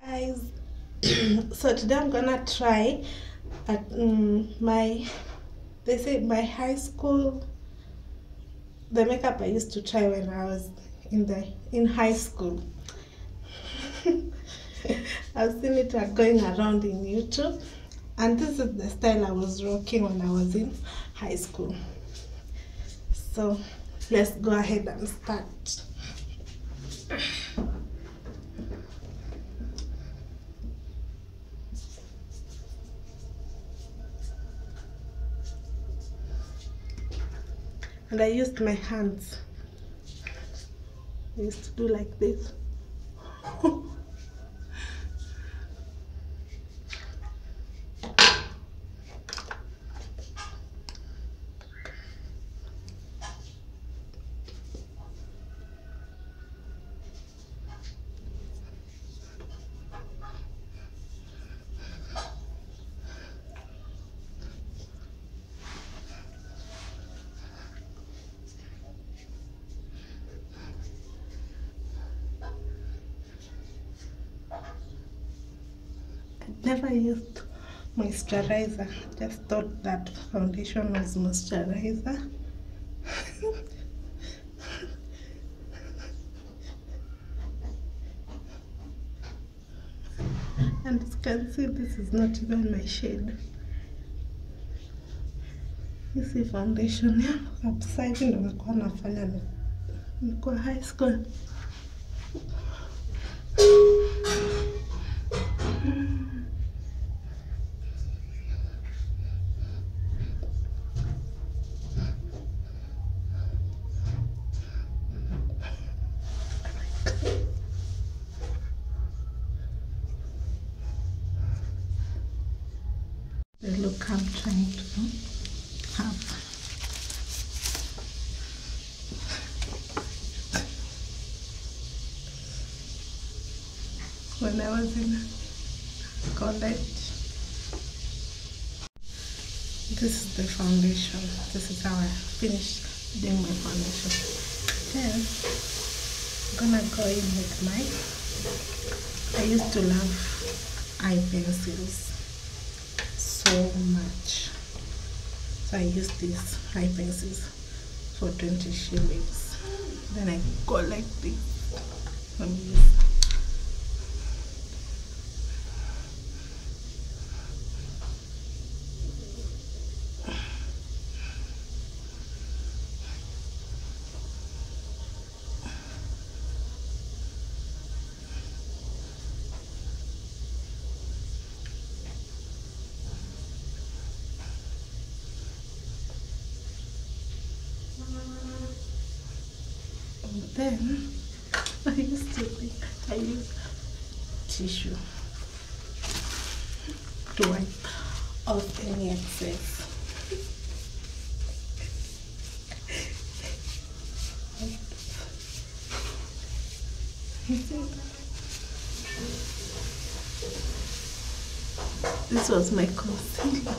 Guys, so today I'm gonna try at they say my high school, the makeup I used to try when I was in high school. I've seen it going around in YouTube, and this is the style I was rocking when I was in high school. So let's go ahead and start. And I used my hands. I used to do like this. Never used moisturizer. Just thought that foundation was moisturizer. And as you can see, this is not even my shade. You see foundation ya kabisa hivi ndio nilikuwa nafanya nilikuwa high school. The look I'm trying to have. When I was in college. This is the foundation. This is how I finished doing my foundation. Then I'm gonna go in with I used to love eye pencils so much. So I use these eye pencils for 20 shillings. Then I go like this. And then I use tissue to wipe off any excess. This was my concealer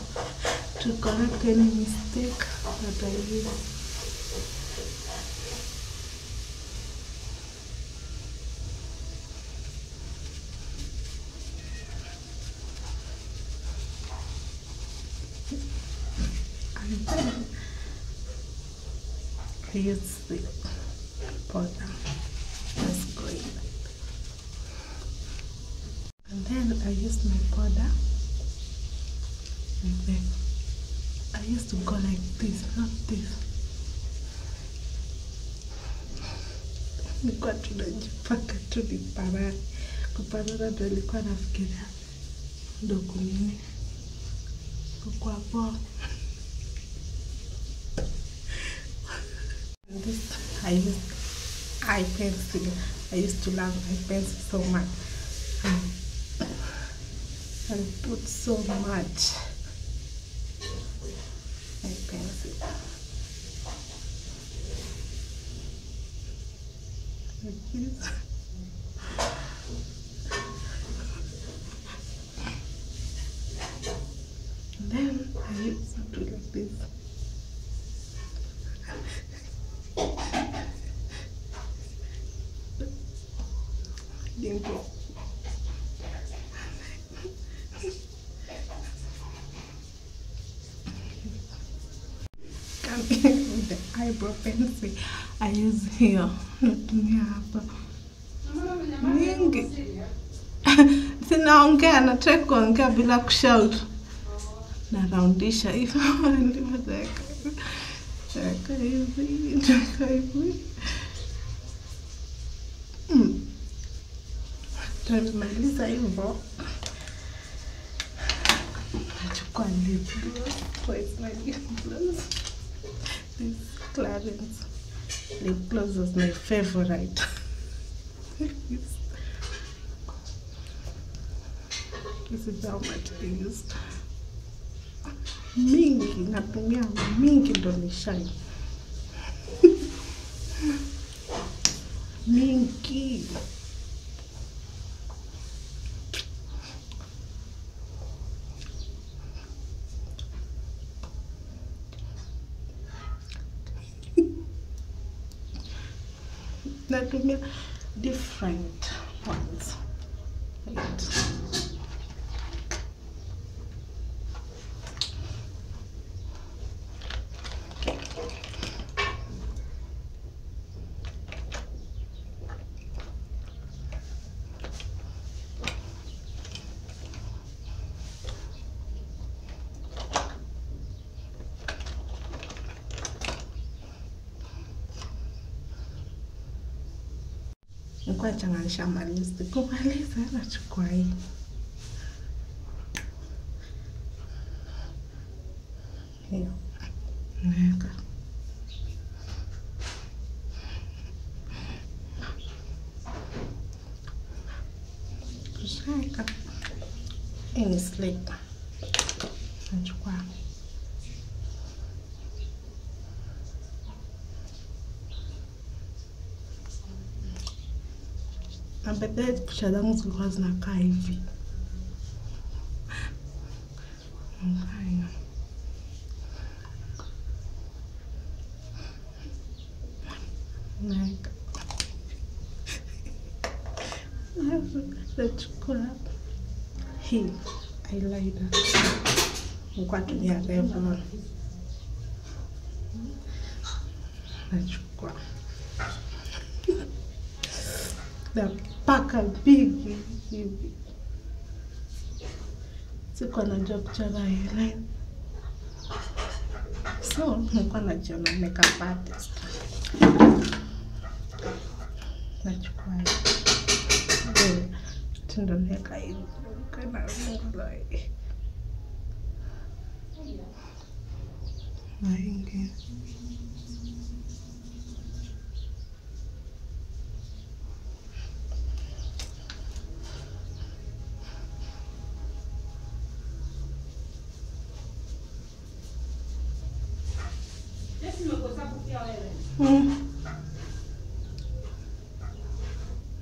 to correct any mistake that I used. And then I use the powder. Let's go in. And then I used my powder. And then I used to go like this, not this. Nilikuwa tunajipaka tu niparare. Kuparara ndo nilikuwa nafikiria ndo kunini kukua poa. And this I used eye pencil. I used to love eye pencil so much. I put so much eye pencil. Like this. And then I used to do like this. Dimple. with the eyebrow pencil. I use here. Natumia hapa. Mingi. Sinaongea, nataka kuongea bila kushout. Naroundisha hivyo ndivyo naweka. Naweka hivi, naweka hivi. Tumemaliza hivyo. Nachukua lip gloss. Where's my lip gloss? This Clarins lip gloss is my favorite. This is how much I use. Mingi, natumia mingi ndo ni shine. Mingi. Natumia different ones. Right. Nikuwa changanisha malizi. Kumaliza nachukua hii. Hiyo. Naweka. Kushaka. Hii ni slip. Nachukua. Na baadaye kucha zangu zilikuwa zinakaa hivi. Haya. Naweka. Nachukua hii eyeliner. Nilikuwa natumia Revlon. Nachukua. Napaka big hivi. Sikuwa najua kuchora eyeliner. So, nilikuwa najiona makeup artist. Nachukua hivi. Tindo neka hivi. Kana mungu lai. Maingi.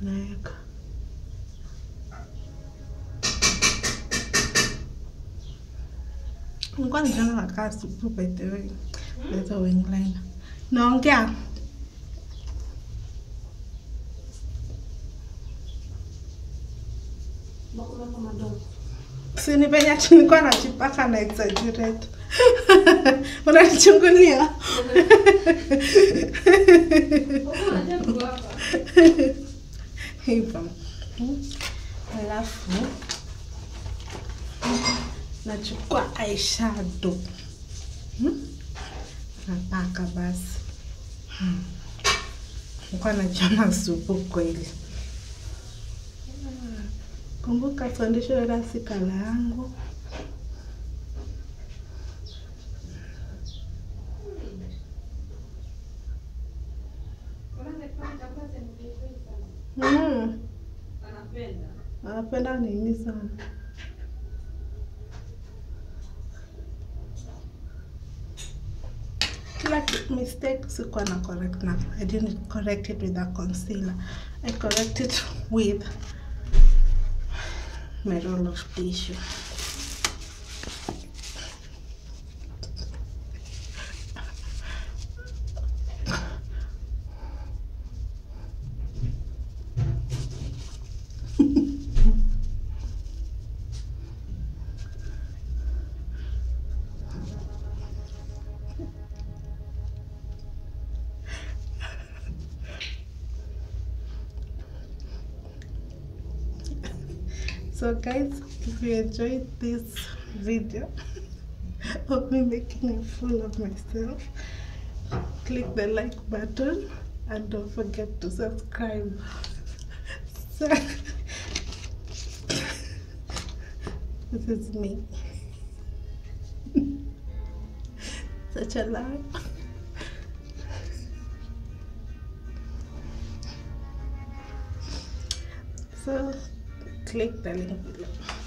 Naweka. Nilikuwa nikiona nakaa supu by the way. There's a wing liner. Naongea. Sinipenya nilikuwa najipaka na exaggerate. Unanichungulia? Hivyo. Alafu nachukua eyeshadow. Napaka basi. Nilikuwa najiona supu kweli. Kumbuka foundation era si kala yangu. Anapenda nini sana? Kila mistake sikuwa na correct na. I didn't correct it with a concealer. I corrected it with my roll of tissue. So guys, if you enjoyed this video of me making a fool of myself, click the like button and don't forget to subscribe. So this is me. Such a lie. So click the link below.